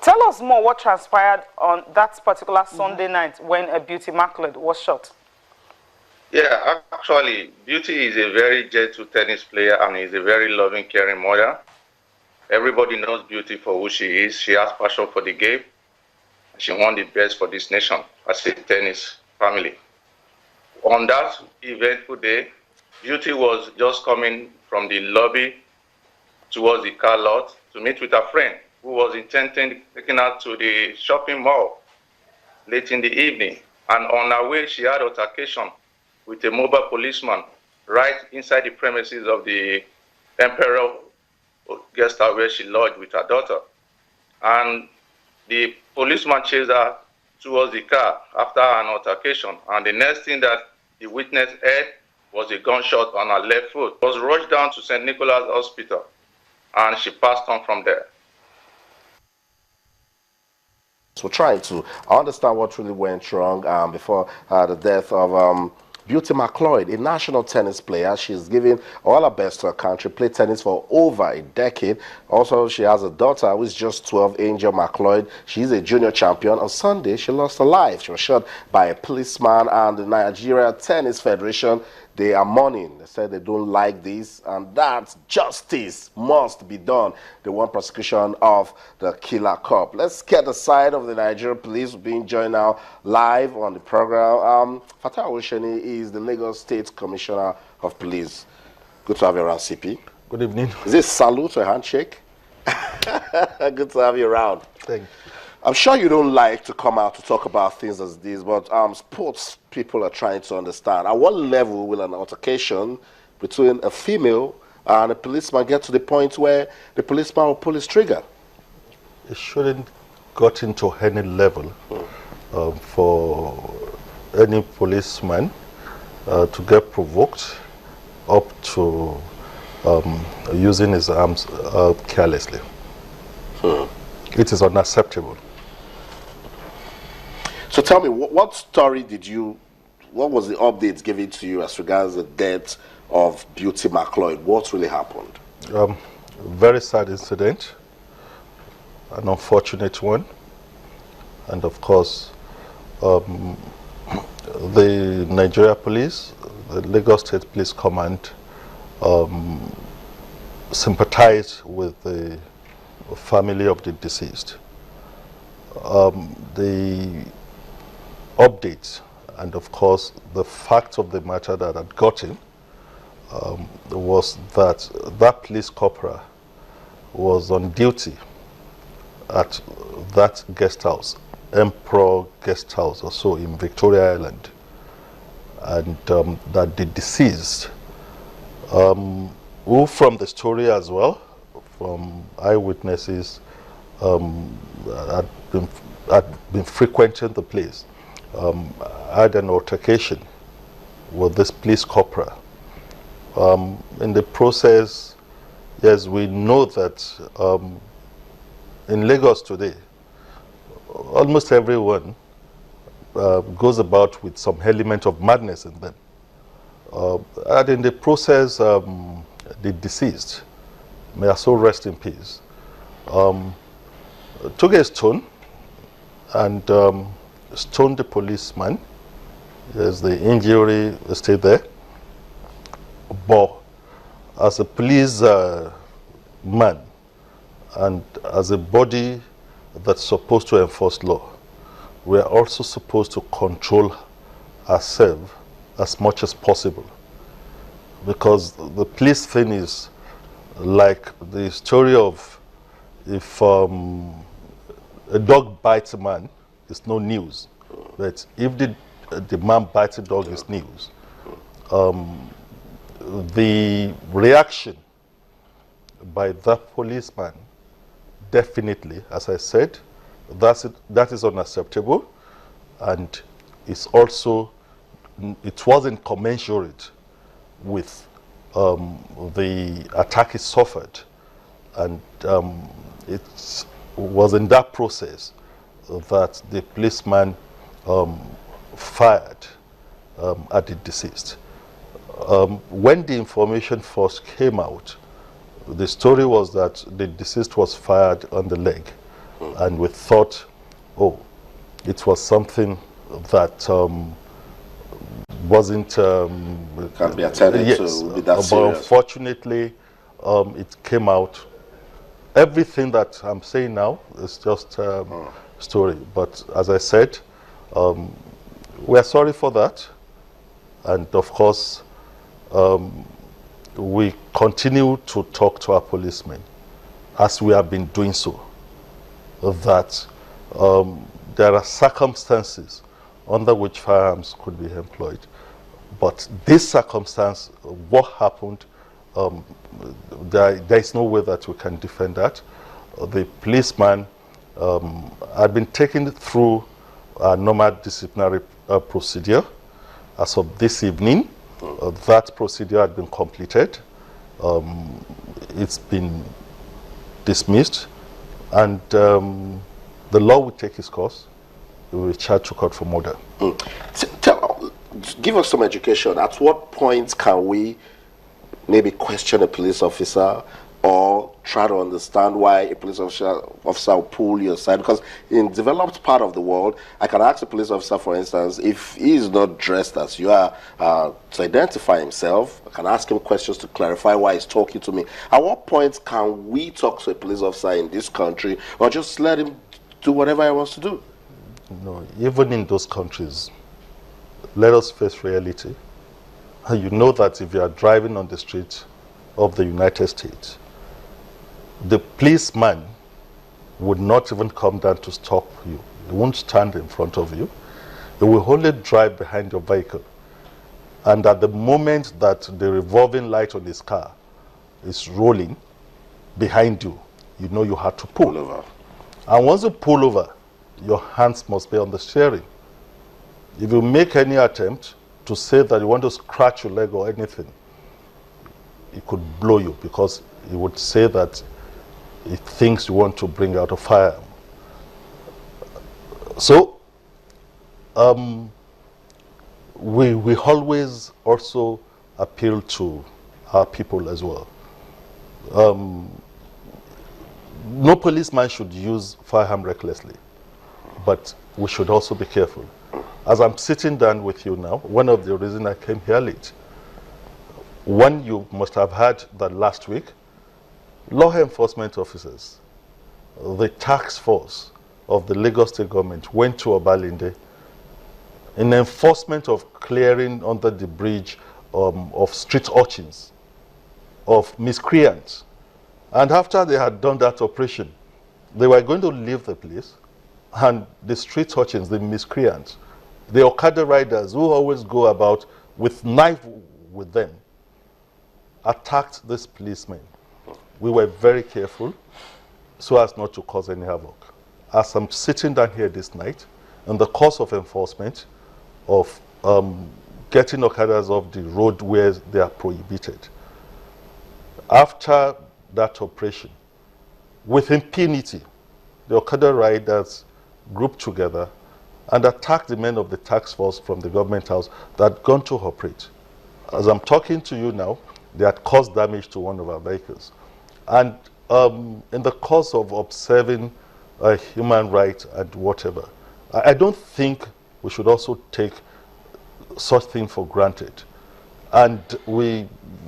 Tell us more what transpired on that particular Sunday night when Beauty Macleod was shot. Yeah, actually, Beauty is a very gentle tennis player and is a very loving, caring mother. Everybody knows Beauty for who she is. She has passion for the game. She wants the best for this nation as a tennis family. On that eventful day, Beauty was just coming from the lobby towards the car lot to meet with her friend who was intending taking her to the shopping mall late in the evening. And on her way, she had altercation with a mobile policeman right inside the premises of the Emperor guest house where she lodged with her daughter. And the policeman chased her towards the car after an altercation. And the next thing that the witness heard was a gunshot on her left foot. She was rushed down to St. Nicholas Hospital, and she passed on from there. So trying to understand what really went wrong before the death of Beauty Macleod, a national tennis player. She's giving all her best to her country, played tennis for over a decade. Also, she has a daughter who is just 12, Angel Macleod. She's a junior champion. On Sunday, she lost her life. She was shot by a policeman, and the Nigeria Tennis Federation, they are mourning. They said they don't like this, and that justice must be done. They want prosecution of the killer cop. Let's get the side of the Nigerian police being joined now live on the program. Fatah Osheni is the Lagos State Commissioner of Police. Good to have you around, CP. Good evening. Is this salute or handshake? Good to have you around. Thank you. I'm sure you don't like to come out to talk about things as this, but sports people are trying to understand. At what level will an altercation between a female and a policeman get to the point where the policeman will pull his trigger? It shouldn't got into any level for any policeman to get provoked up to using his arms carelessly. It is unacceptable. So tell me, what story what was the updates given to you as regards the death of Beauty Macleod? What really happened? Very sad incident, an unfortunate one. And of course, the Nigeria Police, the Lagos State Police Command, sympathize with the family of the deceased. The updates and of course the fact of the matter that had gotten was that that police corporal was on duty at that guest house, Emperor Guest House or so in Victoria Island, and that the deceased, who from the story as well, from eyewitnesses, had been frequenting the place, had an altercation with this police corporal. In the process, yes, we know that in Lagos today, almost everyone goes about with some element of madness in them. And in the process, the deceased, may her soul rest in peace, took a stone and stoned the policeman. Yes, the injury stayed there. But as a police man and as a body that's supposed to enforce law, we are also supposed to control ourselves as much as possible. Because the police thing is like the story of if a dog bites a man, it's no news. But if the man bites a dog, it's news. The reaction by that policeman, definitely, as I said, that is unacceptable, and it's also, it wasn't commensurate with the attack he suffered, and it was in that process that the policeman fired at the deceased. When the information first came out, the story was that the deceased was fired on the leg, And we thought, oh, it was something that wasn't Can't be attended yes, to, be that but serious. unfortunately, it came out. Everything that I'm saying now is just story. But as I said, we are sorry for that, and of course, we continue to talk to our policemen, as we have been doing so, that there are circumstances under which firearms could be employed. But this circumstance, what happened, there is no way that we can defend that. The policeman had been taken through a normal disciplinary procedure. As of this evening, that procedure had been completed. It's been dismissed, and the law will take its course. We will charge to court for murder. Give us some education. At what point can we maybe question a police officer or try to understand why a police officer will pull you aside? Because in developed part of the world, I can ask a police officer, for instance, if he is not dressed as you are, to identify himself. I can ask him questions to clarify why he's talking to me. At what point can we talk to a police officer in this country, or just let him do whatever he wants to do? No, even in those countries, let us face reality. You know that if you are driving on the streets of the United States, the policeman would not even come down to stop you. He won't stand in front of you. He will only drive behind your vehicle. And at the moment that the revolving light on his car is rolling behind you, you know you have to pull over. And once you pull over, your hands must be on the steering. If you make any attempt to say that you want to scratch your leg or anything, it could blow you, because he would say that he thinks you want to bring out a firearm. So we always also appeal to our people as well. No policeman should use firearm recklessly, but we should also be careful. As I'm sitting down with you now, one of the reasons I came here late, one, you must have heard that last week, law enforcement officers, the task force of the Lagos State government went to Obalinde in enforcement of clearing under the bridge of street urchins, of miscreants. And after they had done that operation, they were going to leave the place, and the street urchins, the miscreants, the Okada riders who always go about with knife with them, attacked this policeman. We were very careful so as not to cause any havoc. As I'm sitting down here this night, in the course of enforcement of getting Okadas off the road where they are prohibited, after that operation, with impunity, the Okada riders grouped together and attacked the men of the task force from the government house that had gone to operate. As I'm talking to you now, they had caused damage to one of our vehicles. And in the course of observing human rights and whatever, I don't think we should also take such thing for granted. And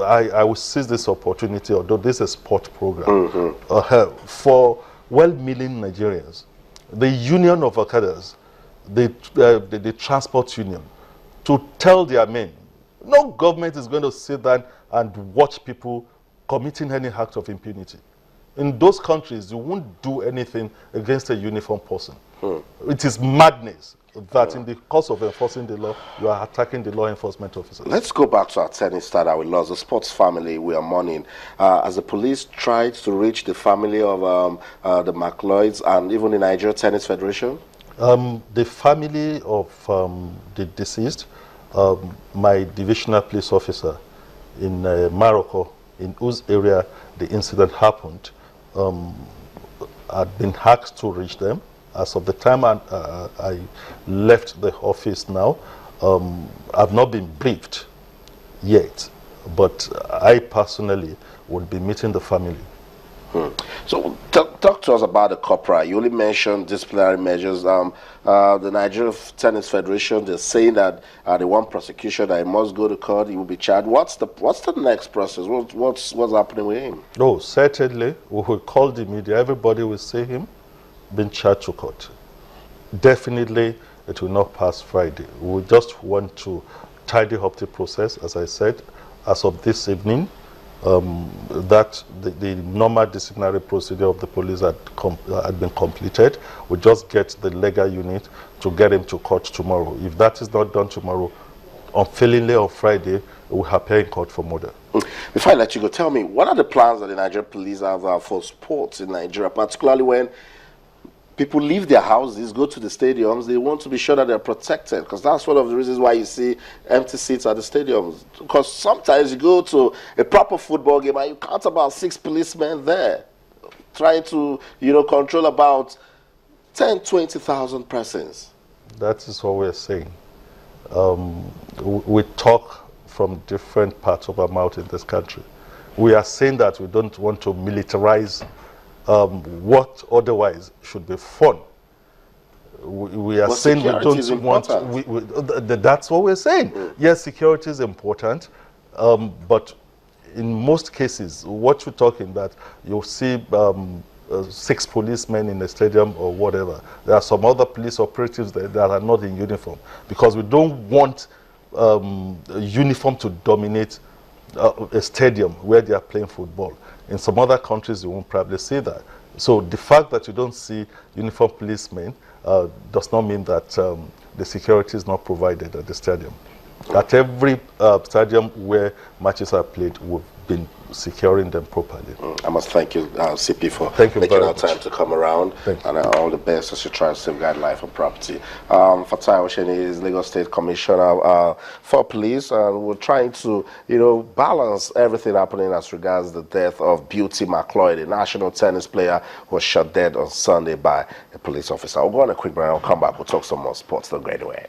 I will seize this opportunity, although this is a sport program, for well-meaning Nigerians. The Union of Okadas, the transport union, to tell their men, no government is going to sit down and watch people committing any act of impunity. In those countries, you won't do anything against a uniformed person. It is madness that in the course of enforcing the law, you are attacking the law enforcement officers. Let's go back to our tennis star that we lost, the sports family we are mourning. As the police tried to reach the family of the Macleods and even the Nigeria Tennis Federation? The family of the deceased, my divisional police officer in Morocco, in whose area the incident happened, had been asked to reach them. As of the time I left the office now, I've not been briefed yet, but I personally would be meeting the family So talk to us about the corporal. You only mentioned disciplinary measures. The Nigeria Tennis Federation, they're saying that they want prosecution, that he must go to court, he will be charged. What's the next process? What's happening with him? No, certainly we will call the media. Everybody will see him being charged to court. Definitely it will not pass Friday. We just want to tidy up the process, as I said, as of this evening. That the normal disciplinary procedure of the police had been completed. We just get the legal unit to get him to court tomorrow. If that is not done tomorrow, unfailingly on Friday, we will appear in court for murder. Before I let you go, tell me, what are the plans that the Nigerian police have for sports in Nigeria, particularly when people leave their houses, go to the stadiums, they want to be sure that they're protected, because that's one of the reasons why you see empty seats at the stadiums. Because sometimes you go to a proper football game and you count about 6 policemen there, trying to, control about 10, 20,000 persons. That is what we're saying. We talk from different parts of our mouth in this country. We are saying that we don't want to militarize what otherwise should be fun. We are saying we don't want. That's what we're saying. Yes, security is important, but in most cases, what you're talking that you'll see 6 policemen in the stadium or whatever. There are some other police operatives that are not in uniform, because we don't want a uniform to dominate a stadium where they are playing football. In some other countries, you won't probably see that. So the fact that you don't see uniformed policemen does not mean that the security is not provided at the stadium. At every stadium where matches are played, we've been securing them properly. I must thank you, CP, for making our time to come around. And all the best as you try to safeguard life and property. Fatai Osheni is Lagos State Commissioner for Police, and we're trying to, balance everything happening as regards the death of Beauty Macleod, a national tennis player who was shot dead on Sunday by a police officer. We'll go on a quick break and I'll come back. We'll talk some more sports. Don't go anywhere.